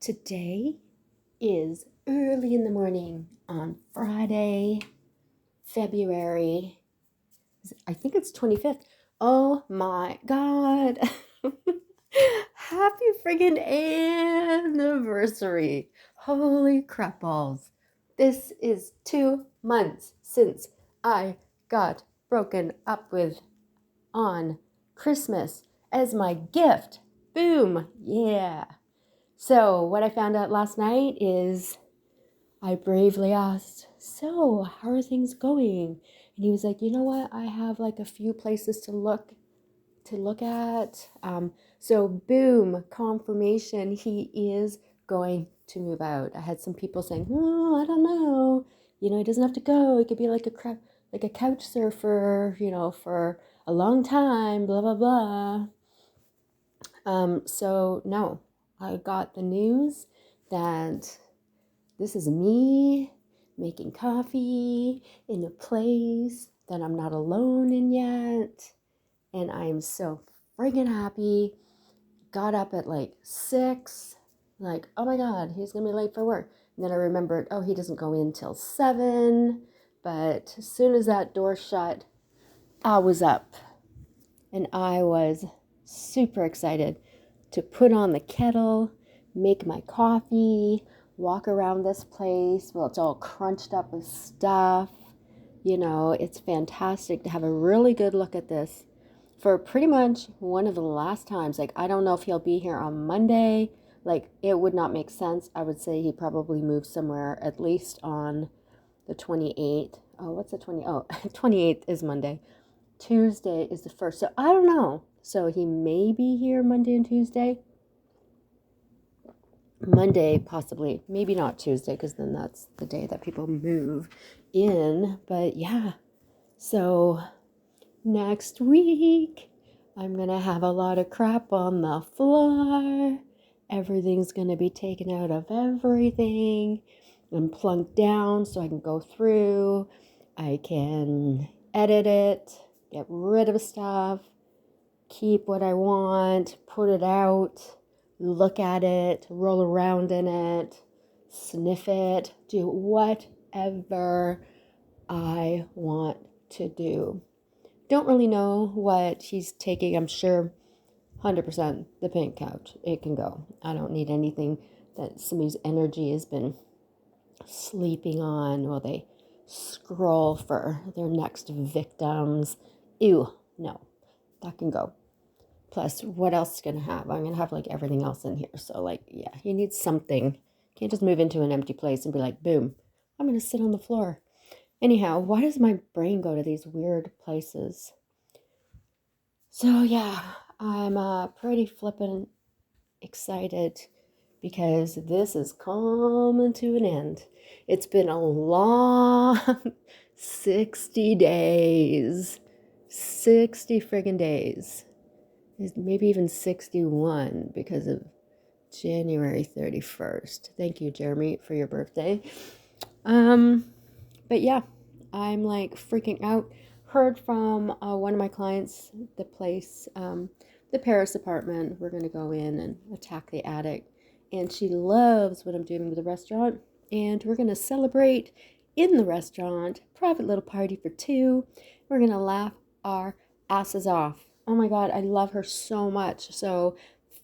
Today is early in the morning on Friday, February, I think it's 25th. Oh my God. Happy friggin' anniversary. Holy crap balls. This is 2 months since I got broken up with on Christmas as my gift. Boom. Yeah. So what I found out last night is I bravely asked, so how are things going? And he was like, you know what? I have like a few places to look at. So boom, confirmation. He is going to move out. I had some people saying, oh, I don't know. He doesn't have to go. He could be like a couch surfer, for a long time, blah, blah, blah. So no, I got the news that this is me making coffee in a place that I'm not alone in yet. And I'm so friggin' happy. Got up at like 6, like, oh my God, he's gonna be late for work. And then I remembered, oh, he doesn't go in till 7. But as soon as that door shut, I was up. And I was super excited to put on the kettle, make my coffee, walk around this place. Well, it's all crunched up with stuff. It's fantastic to have a really good look at this for pretty much one of the last times. Like, I don't know if he'll be here on Monday. Like, it would not make sense. I would say he probably moved somewhere at least on the 28th. Oh, what's the 20? Oh, 28th is Monday. Tuesday is the 1st. So I don't know. So he may be here Monday and Tuesday. Monday, possibly. Maybe not Tuesday, because then that's the day that people move in. But yeah. So next week, I'm going to have a lot of crap on the floor. Everything's going to be taken out of everything and plunked down so I can go through. I can edit it, get rid of stuff, keep what I want, put it out, look at it, roll around in it, sniff it, do whatever I want to do. Don't really know what he's taking. I'm sure 100% the pink couch. It can go. I don't need anything that somebody's energy has been sleeping on while they scroll for their next victims. Ew, no, that can go. Plus, what else is going to have? I'm going to have like everything else in here. So like, yeah, you need something. You can't just move into an empty place and be like, boom, I'm going to sit on the floor. Anyhow, why does my brain go to these weird places? So yeah, I'm pretty flippin' excited because this is coming to an end. It's been a long 60 days. 60 friggin' days. Maybe even 61 because of January 31st. Thank you, Jeremy, for your birthday. But yeah, I'm like freaking out. Heard from one of my clients, the place, the Paris apartment. We're going to go in and attack the attic. And she loves what I'm doing with the restaurant. And we're going to celebrate in the restaurant. Private little party for 2. We're going to laugh our asses off. Oh my God, I love her so much. So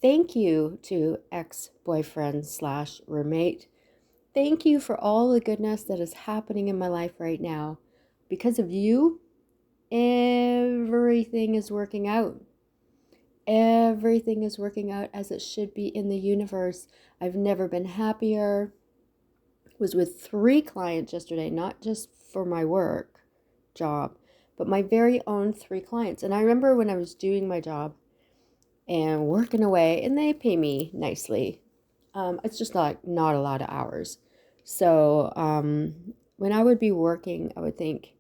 thank you to ex-boyfriend/roommate. Thank you for all the goodness that is happening in my life right now. Because of you, everything is working out. Everything is working out as it should be in the universe. I've never been happier. Was with 3 clients yesterday, not just for my work job, but my very own 3 clients. And I remember when I was doing my job and working away, and they pay me nicely. It's just not a lot of hours. So when I would be working, I would think,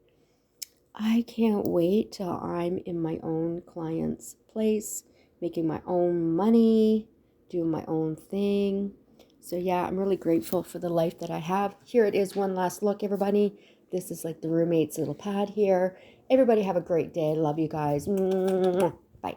I can't wait till I'm in my own client's place, making my own money, doing my own thing. So yeah, I'm really grateful for the life that I have. Here it is, one last look, everybody. This is like the roommate's little pad here. Everybody have a great day. Love you guys. Bye.